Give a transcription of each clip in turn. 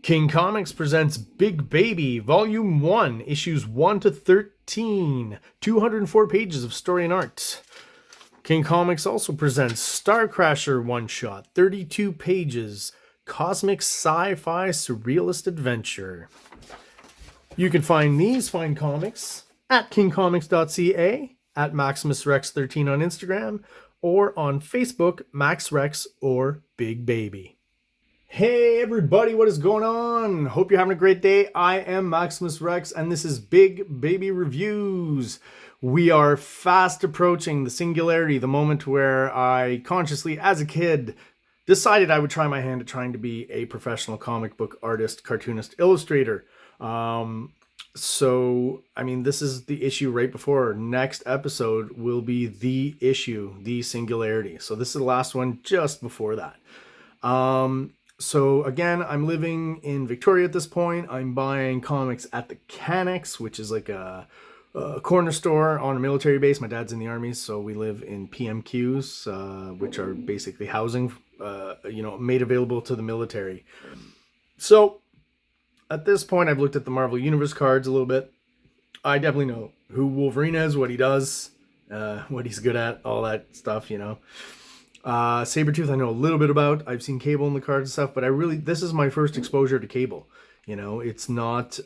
King Comics presents Big Baby, Volume 1, Issues 1 to 13, 204 pages of story and art. King Comics also presents Star Crasher one-shot, 32 pages, cosmic sci-fi surrealist adventure. You can find these fine comics at kingcomics.ca, at MaximusRex13 on Instagram, or on Facebook, MaxRex or Big Baby. Hey everybody, what is going on? Hope you're having a great day. I am Maximus Rex and this is Big Baby Reviews. We are fast approaching the singularity, the moment where I consciously, as a kid, decided I would try my hand at trying to be a professional comic book artist, cartoonist, illustrator. So, this is the issue right before. Next episode will be the issue, the singularity. So this is the last one just before that. So again, I'm living in Victoria at this point. I'm buying comics at the Canucks, which is like a corner store on a military base. My dad's in the army, so we live in PMQs, which are basically housing, made available to the military. So at this point, I've looked at the Marvel Universe cards a little bit. I definitely know who Wolverine is, what he does, what he's good at, all that stuff, Sabretooth I know a little bit about. I've seen Cable in the cards and stuff, but this is my first exposure to Cable. It's not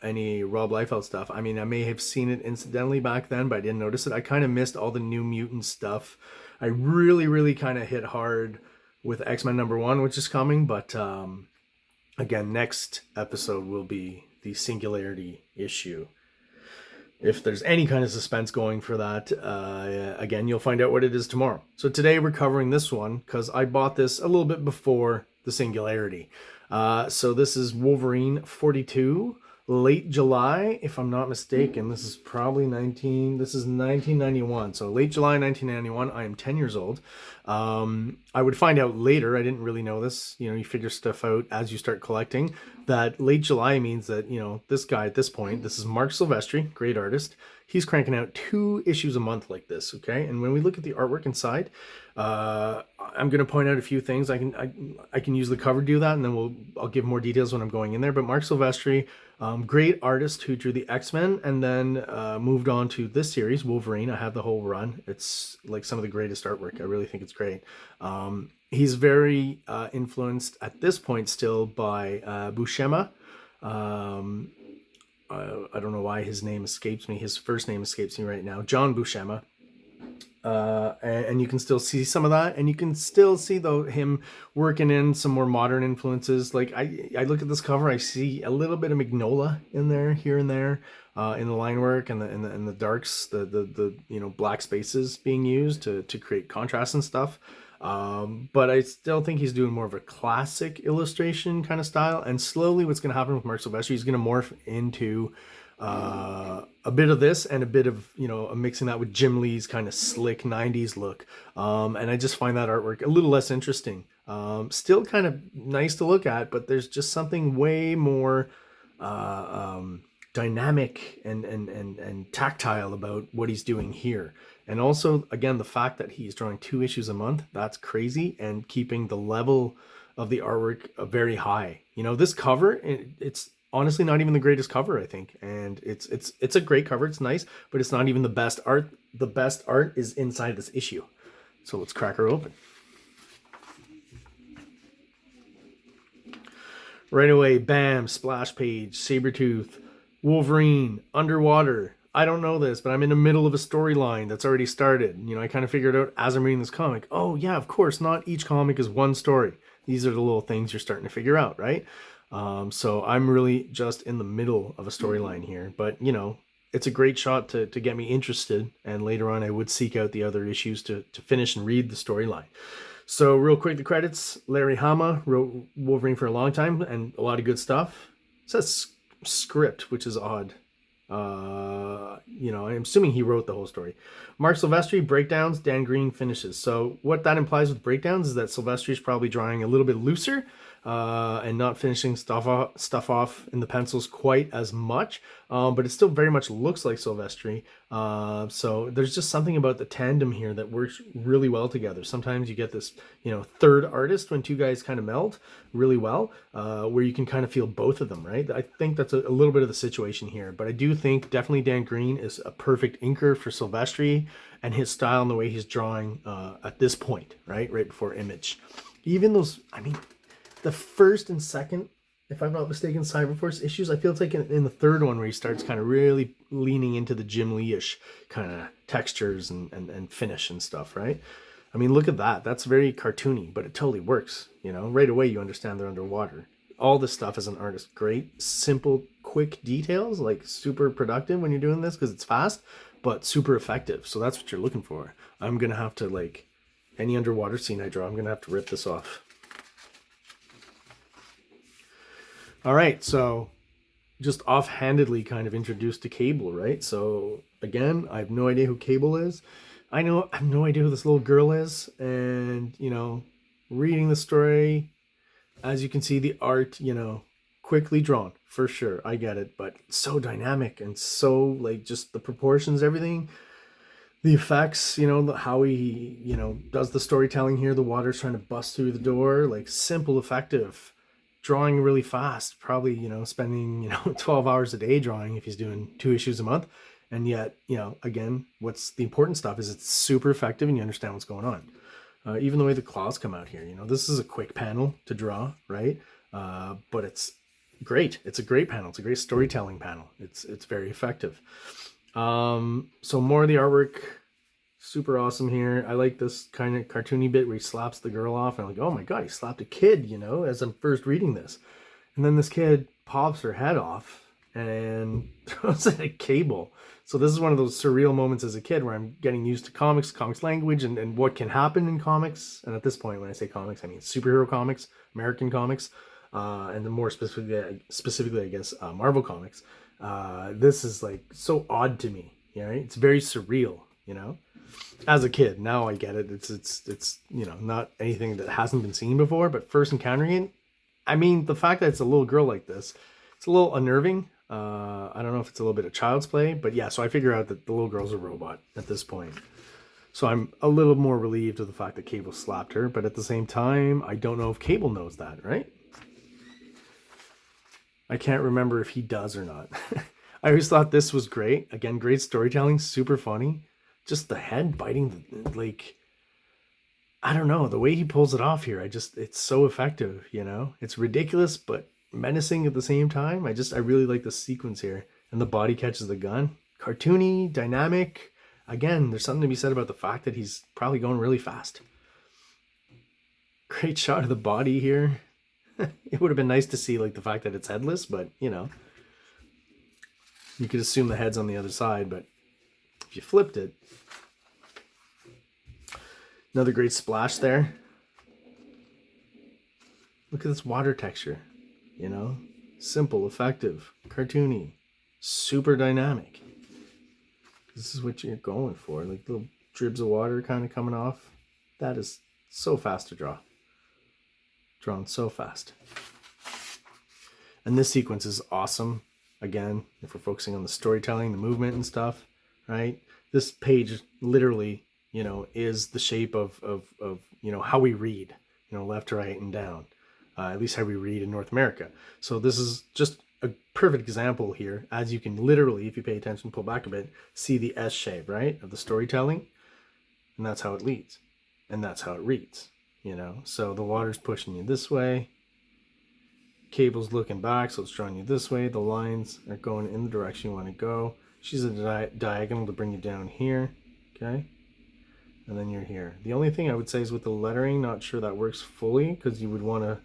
any Rob Liefeld stuff. I may have seen it incidentally back then, but I didn't notice it. I kind of missed all the New Mutant stuff. I really kind of hit hard with X-Men #1, which is coming, but again, next episode will be the Singularity issue. If there's any kind of suspense going for that, again, you'll find out what it is tomorrow. So today we're covering this one because I bought this a little bit before the Singularity. So this is Wolverine 42, late July, if I'm not mistaken. This is probably 1991. So late July 1991, I am 10 years old. I would find out later, I didn't really know this, you figure stuff out as you start collecting, that late July means that, this guy at this point, this is Marc Silvestri, great artist. He's cranking out 2 issues a month like this, okay? And when we look at the artwork inside, I'm going to point out a few things. I can use the cover to do that, and then I'll give more details when I'm going in there. But Marc Silvestri, great artist who drew the X-Men and then moved on to this series, Wolverine. I have the whole run. It's like some of the greatest artwork. I really think it's great. He's very influenced at this point still by Buscema. I don't know why his name escapes me. His first name escapes me right now. John Buscema. And you can still see some of that, and you can still see him working in some more modern influences. Like I look at this cover, I see a little bit of Mignola in there, here and there, in the line work and the darks, the black spaces being used to create contrast and stuff. But I still think he's doing more of a classic illustration kind of style. And slowly, what's going to happen with Marc Silvestri, he's going to morph into a bit of this and a bit of mixing that with Jim Lee's kind of slick 90s look, and I just find that artwork a little less interesting. Still kind of nice to look at, but there's just something way more dynamic and tactile about what he's doing here. And also, again, the fact that he's drawing 2 issues a month, that's crazy, and keeping the level of the artwork very high. This cover, it's honestly not even the greatest cover, I think, and it's a great cover. It's nice, but it's not even the best art. The best art is inside this issue. So let's crack her open. Right away, bam, splash page, Sabretooth, Wolverine, underwater. I don't know this, but I'm in the middle of a storyline that's already started. I kind of figured out as I'm reading this comic, oh yeah, of course, not each comic is one story. These are the little things you're starting to figure out, right? So I'm really just in the middle of a storyline here, but it's a great shot to get me interested, and later on I would seek out the other issues to finish and read the storyline. So real quick, the credits. Larry Hama wrote Wolverine for a long time and a lot of good stuff. It says script, which is odd. I'm assuming he wrote the whole story. Marc Silvestri, breakdowns, Dan Green finishes. So what that implies with breakdowns is that Silvestri is probably drawing a little bit looser. and not finishing stuff off in the pencils quite as much, but it still very much looks like Silvestri. So there's just something about the tandem here that works really well together. Sometimes you get this, third artist when two guys kind of meld really well, where you can kind of feel both of them, right? I think that's a little bit of the situation here, but I do think definitely Dan Green is a perfect inker for Silvestri and his style and the way he's drawing at this point, right before Image. Even those, the first and second, if I'm not mistaken, Cyberforce issues, I feel it's like in the third one where he starts kind of really leaning into the Jim Lee-ish kind of textures and finish and stuff, right? Look at that. That's very cartoony, but it totally works. Right away you understand they're underwater. All this stuff as an artist, great, simple, quick details, like super productive when you're doing this because it's fast, but super effective. So that's what you're looking for. I'm going to have to, like, any underwater scene I draw, I'm going to have to rip this off. All right, so just offhandedly kind of introduced to Cable, right? So again, I have no idea who Cable is. I have no idea who this little girl is. And, reading the story, as you can see, the art, quickly drawn, for sure. I get it, but so dynamic and so, like, just the proportions, everything. The effects, how he, does the storytelling here. The water's trying to bust through the door, like simple, effective. Drawing really fast, probably, spending, 12 hours a day drawing if he's doing 2 issues a month. And yet, again, what's the important stuff is it's super effective and you understand what's going on. Even the way the claws come out here, this is a quick panel to draw, right? But it's great. It's a great panel. It's a great storytelling panel. It's very effective. So more of the artwork, super awesome here. I like this kind of cartoony bit where he slaps the girl off. And I'm like, oh my God, he slapped a kid, as I'm first reading this. And then this kid pops her head off and throws it at Cable. So this is one of those surreal moments as a kid where I'm getting used to comics language and what can happen in comics. And at this point, when I say comics, I mean superhero comics, American comics, and then more specifically, I guess, Marvel comics. This is like so odd to me. Right? It's very surreal, As a kid, now I get it. It's not anything that hasn't been seen before, but first encountering it, the fact that it's a little girl like this, it's a little unnerving. I don't know if it's a little bit of child's play, but yeah, so I figure out that the little girl's a robot at this point. So I'm a little more relieved of the fact that Cable slapped her, but at the same time, I don't know if Cable knows that, right? I can't remember if he does or not. I always thought this was great. Again, great storytelling, super funny. Just the head biting, like, I don't know, the way he pulls it off here, it's so effective, It's ridiculous, but menacing at the same time. I really like the sequence here. And the body catches the gun. Cartoony, dynamic. Again, there's something to be said about the fact that he's probably going really fast. Great shot of the body here. It would have been nice to see, like, the fact that it's headless, but, you could assume the head's on the other side, but if you flipped it. Another great splash there. Look at this water texture, simple, effective, cartoony, super dynamic. This is what you're going for, like little dribs of water kind of coming off. That is so fast to draw. Drawn so fast. And this sequence is awesome. Again, if we're focusing on the storytelling, the movement and stuff, right? This page literally, is the shape of how we read, left to right and down, at least how we read in North America. So this is just a perfect example here, as you can literally, if you pay attention, pull back a bit, see the S shape, right, of the storytelling. And that's how it leads. And that's how it reads, So the water's pushing you this way. Cable's looking back, so it's drawing you this way. The lines are going in the direction you want to go. She's a diagonal to bring you down here, okay? And then you're here. The only thing I would say is with the lettering, not sure that works fully, because you would want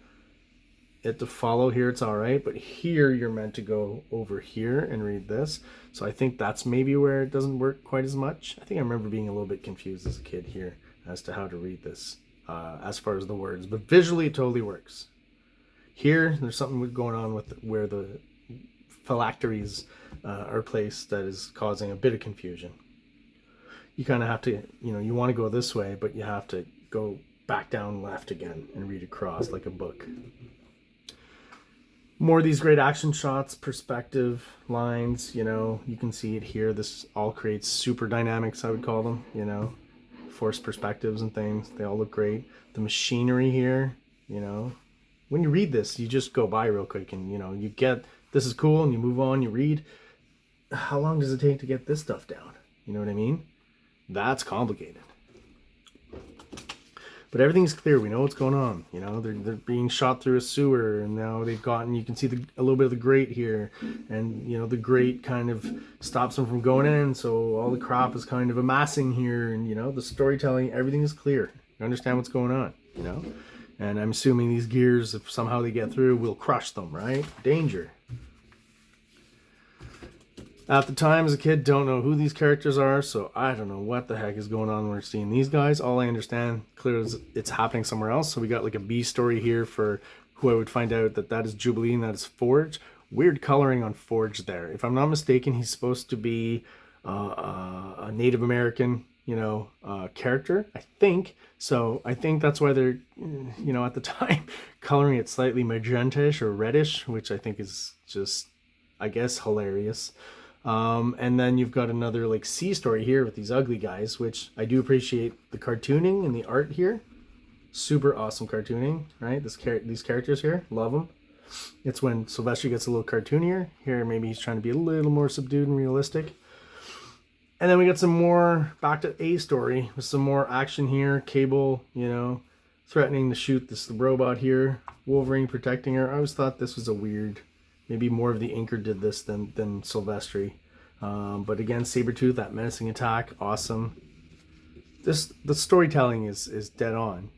it to follow here. It's all right, but here you're meant to go over here and read this. So I think that's maybe where it doesn't work quite as much. I think I remember being a little bit confused as a kid here as to how to read this as far as the words, but visually it totally works. Here, there's something going on with where the phylacteries are placed that is causing a bit of confusion. You kind of have to, you want to go this way, but you have to go back down left again and read across like a book. More of these great action shots, perspective lines, you know, you can see it here. This all creates super dynamics, I would call them, you know, forced perspectives and things. They all look great. The machinery here, you know, when you read this, you just go by real quick and, you know, you get, this is cool, and you move on, you read. How long does it take to get this stuff down? You know what I mean? That's complicated. But everything's clear. We know what's going on. You know, they're being shot through a sewer, and now they've gotten, you can see a little bit of the grate here, and you know, the grate kind of stops them from going in, so all the crop is kind of amassing here, and you know, the storytelling, everything is clear. You understand what's going on, you know? And I'm assuming these gears, if somehow they get through, will crush them, right? Danger. At the time, as a kid, don't know who these characters are, so I don't know what the heck is going on when we're seeing these guys. All I understand clearly is it's happening somewhere else. So we got like a B story here for who I would find out that is Jubilee and that is Forge. Weird coloring on Forge there. If I'm not mistaken, he's supposed to be a Native American, you know, character, I think. So I think that's why they're, you know, at the time, coloring it slightly magenta-ish or reddish, which I think is just, I guess, hilarious. And then you've got another like C story here with these ugly guys, which I do appreciate the cartooning and the art here. Super awesome cartooning, right? These characters here, love them. It's when Silvestri gets a little cartoonier. Here, maybe he's trying to be a little more subdued and realistic. And then we got some more back to A story with some more action here. Cable, you know, threatening to shoot this robot here. Wolverine protecting her. I always thought this was a weird, maybe more of the inker did this than Silvestri. But again, Sabretooth, that menacing attack, awesome. The storytelling is dead on.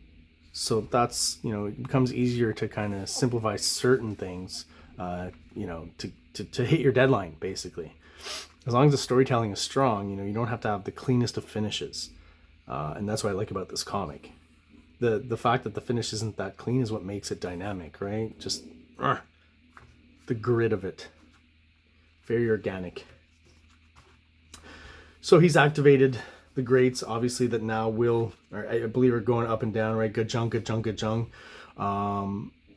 So that's, you know, it becomes easier to kind of simplify certain things, you know, to hit your deadline, basically. As long as the storytelling is strong, you know, you don't have to have the cleanest of finishes. And that's what I like about this comic. The fact that the finish isn't that clean is what makes it dynamic, right? Just the grit of it. Very organic. So he's activated the grates, obviously, that now will, or I believe, are going up and down, right? Ga-jung, ga-jung, ga-jung.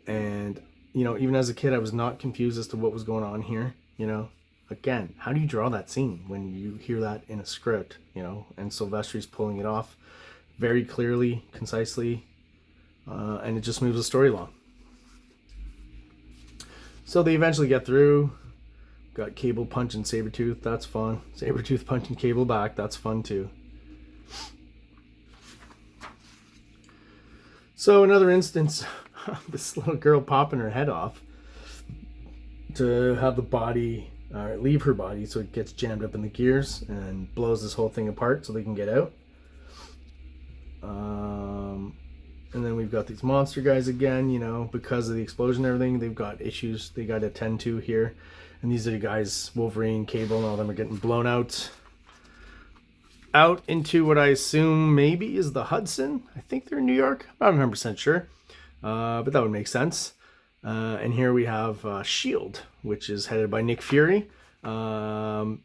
And, you know, even as a kid, I was not confused as to what was going on here, you know? Again, how do you draw that scene when you hear that in a script, you know? And Silvestri's pulling it off very clearly, concisely, and it just moves the story along. So they eventually get through. Got Cable punching Sabretooth, that's fun. Sabretooth punching Cable back, that's fun too. So another instance, this little girl popping her head off to have the body, leave her body, so it gets jammed up in the gears and blows this whole thing apart so they can get out. And then we've got these monster guys again, you know, because of the explosion and everything, they've got issues they got to attend to here. And these are the guys, Wolverine, Cable, and all of them are getting blown out into what I assume maybe is the Hudson. I think they're in New York. I'm not 100% sure, but that would make sense. And here we have S.H.I.E.L.D., which is headed by Nick Fury.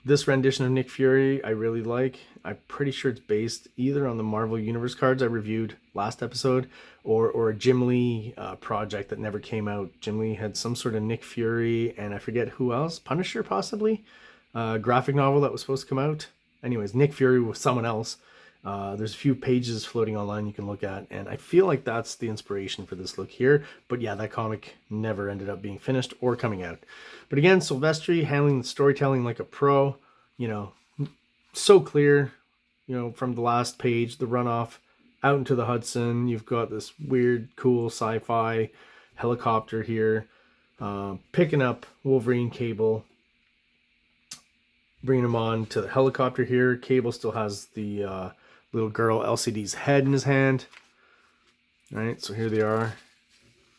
This rendition of Nick Fury I really like. I'm pretty sure it's based either on the Marvel Universe cards I reviewed last episode or a Jim Lee project that never came out. Jim Lee had some sort of Nick Fury and I forget who else, Punisher possibly, graphic novel that was supposed to come out. Anyways, Nick Fury with someone else. There's a few pages floating online you can look at, and I feel like that's the inspiration for this look here. But yeah, that comic never ended up being finished or coming out. But again, Silvestri handling the storytelling like a pro, you know, so clear, you know, from the last page, the runoff out into the Hudson. You've got this weird, cool sci-fi helicopter here, picking up Wolverine, Cable, bringing him on to the helicopter here. Cable still has the little girl LCD's head in his hand. All right, so here they are.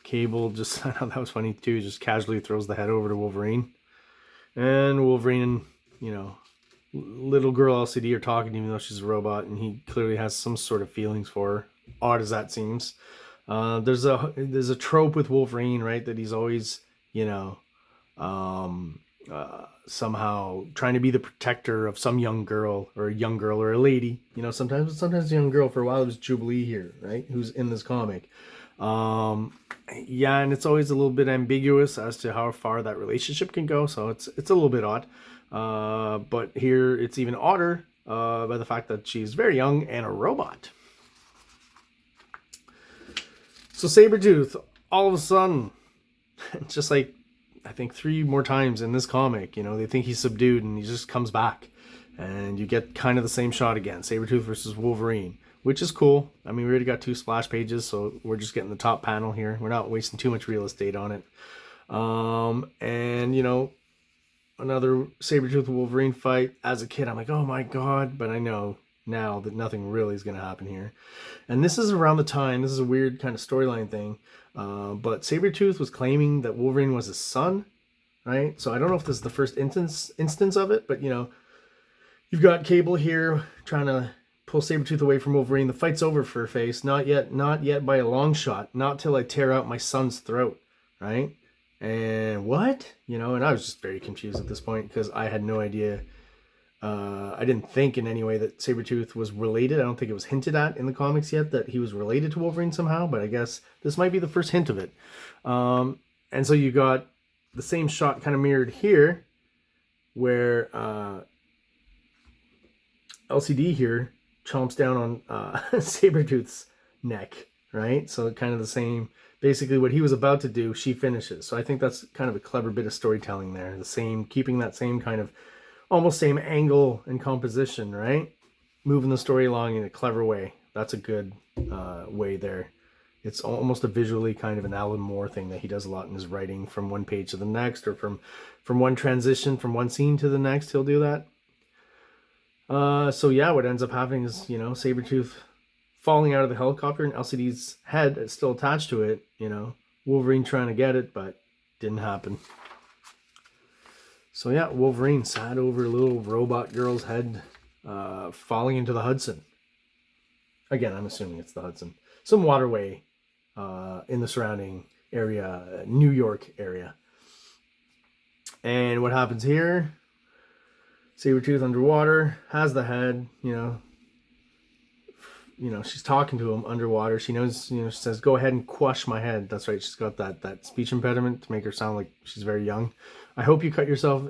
Cable just, I thought that was funny too, just casually throws the head over to Wolverine. And Wolverine, you know, little girl LCD are talking even though she's a robot, and he clearly has some sort of feelings for her, odd as that seems. There's a trope with Wolverine, right, that he's always, you know, somehow trying to be the protector of some young girl or a lady, you know, sometimes a young girl. For a while it was Jubilee here, right, who's in this comic. Yeah, and it's always a little bit ambiguous as to how far that relationship can go, so it's a little bit odd. But here it's even odder by the fact that she's very young and a robot. So Sabretooth, all of a sudden, just like I think 3 more times in this comic, you know, they think he's subdued and he just comes back. And you get kind of the same shot again, Sabretooth versus Wolverine, which is cool. I mean, we already got 2 splash pages, so we're just getting the top panel here. We're not wasting too much real estate on it. And, you know, another Sabretooth Wolverine fight. As a kid, I'm like, oh my god, but I know now that nothing really is going to happen here. And this is around the time, this is a weird kind of storyline thing, but Sabretooth was claiming that Wolverine was his son, right? So I don't know if this is the first instance of it, but, you know, you've got Cable here trying to pull Sabretooth away from Wolverine. The fight's over, Furface. Not yet by a long shot. Not till I tear out my son's throat, right? And what? You know, and I was just very confused at this point because I had no idea. I didn't think in any way that Sabretooth was related. I don't think it was hinted at in the comics yet that he was related to Wolverine somehow, but I guess this might be the first hint of it. And so you got the same shot kind of mirrored here where LCD here chomps down on Sabretooth's neck, right? So kind of the same, basically what he was about to do, she finishes. So I think that's kind of a clever bit of storytelling there. The same, keeping that same kind of, almost same angle and composition, right? Moving the story along in a clever way. That's a good way there. It's almost a visually kind of an Alan Moore thing that he does a lot in his writing, from one page to the next, or from one transition, from one scene to the next, he'll do that. So yeah, what ends up happening is, you know, Sabretooth falling out of the helicopter and LCD's head is still attached to it, you know, Wolverine trying to get it, but didn't happen. So yeah, Wolverine sat over a little robot girl's head, falling into the Hudson. Again, I'm assuming it's the Hudson. Some waterway in the surrounding area, New York area. And what happens here? Sabretooth underwater, has the head, you know, she's talking to him underwater. She knows, you know, she says, go ahead and quash my head. That's right, she's got that speech impediment to make her sound like she's very young. I hope you cut yourself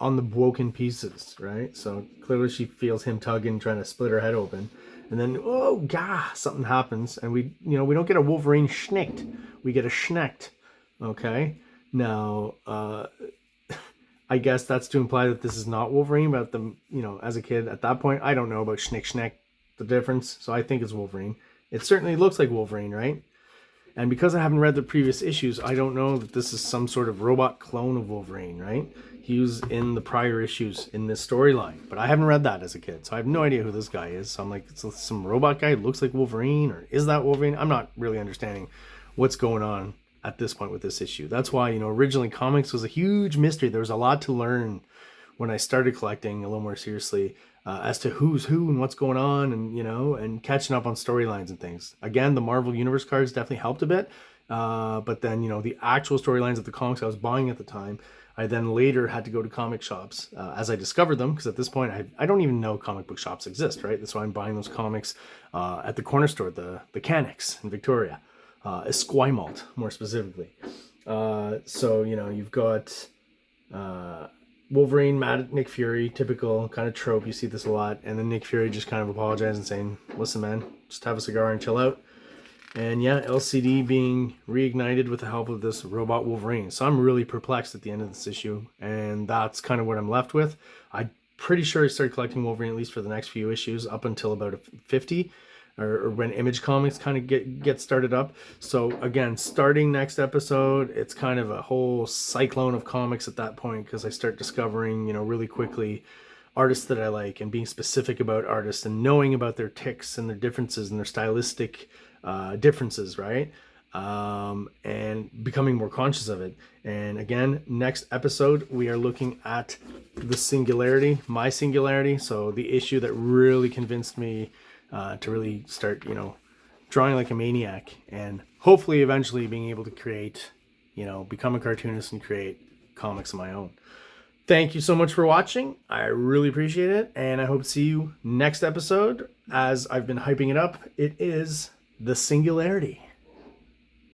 on the broken pieces, right? So clearly she feels him tugging, trying to split her head open. And then, oh, gah, something happens. And we don't get a Wolverine schnicked. We get a schnecked, okay? Now, I guess that's to imply that this is not Wolverine, but as a kid at that point, I don't know about schnick, the difference. So I think it's Wolverine. It certainly looks like Wolverine, right? And because I haven't read the previous issues, I don't know that this is some sort of robot clone of Wolverine, right? He was in the prior issues in this storyline, but I haven't read that as a kid, so I have no idea who this guy is. So I'm like, it's some robot guy who looks like Wolverine, or is that Wolverine? I'm not really understanding what's going on at this point with this issue. That's why, originally comics was a huge mystery. There was a lot to learn when I started collecting a little more seriously as to who's who and what's going on, and and catching up on storylines and things. Again, the Marvel Universe cards definitely helped a bit, but then the actual storylines of the comics I was buying at the time, I then later had to go to comic shops as I discovered them, because at this point I don't even know comic book shops exist, right? That's why I'm buying those comics at the corner store, the Canucks in Victoria, Esquimalt more specifically. So you've got Wolverine mad at Nick Fury, typical kind of trope. You see this a lot, and then Nick Fury just kind of apologizing, saying, "Listen, man, just have a cigar and chill out." And yeah, LCD being reignited with the help of this robot Wolverine. So I'm really perplexed at the end of this issue, and that's kind of what I'm left with. I'm pretty sure I started collecting Wolverine at least for the next few issues up until about 50, or when Image Comics kind of get started up. So again, starting next episode, it's kind of a whole cyclone of comics at that point, because I start discovering, really quickly, artists that I like, and being specific about artists, and knowing about their tics and their differences and their stylistic differences, right? And becoming more conscious of it. And again, next episode, we are looking at the Singularity, my Singularity. So the issue that really convinced me to really start, drawing like a maniac, and hopefully eventually being able to create, become a cartoonist and create comics of my own. Thank you so much for watching. I really appreciate it, and I hope to see you next episode. As I've been hyping it up, it is the Singularity.